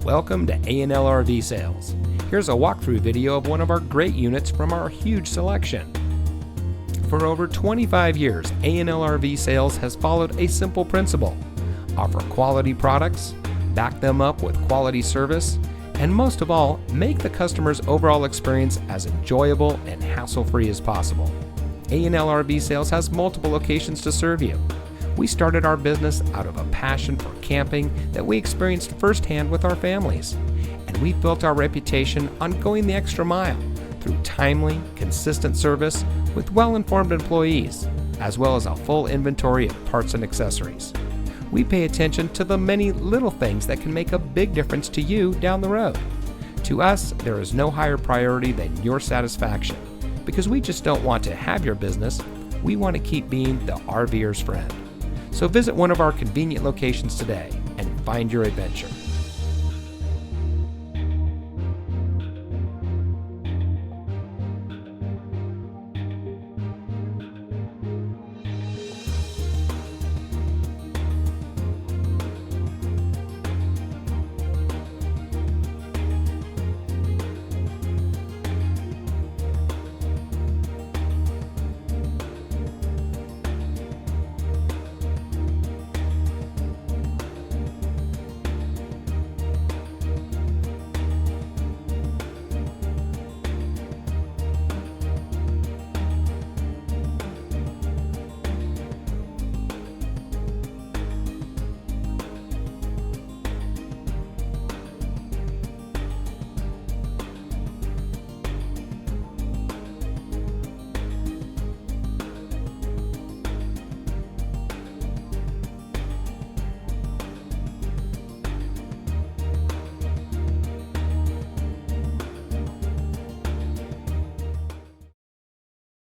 Welcome to A&L RV Sales. Here's a walkthrough video of one of our great units from our huge selection. For over 25 years, A&L RV Sales has followed a simple principle: offer quality products, back them up with quality service, and most of all, make the customer's overall experience as enjoyable and hassle-free as possible. A&L RV Sales has multiple locations to serve you. We started our business out of a passion for camping that we experienced firsthand with our families, and we built our reputation on going the extra mile through timely, consistent service with well-informed employees, as well as a full inventory of parts and accessories. We pay attention to the many little things that can make a big difference to you down the road. To us, there is no higher priority than your satisfaction, because we just don't want to have your business, we want to keep being the RVer's friend. So visit one of our convenient locations today and find your adventure.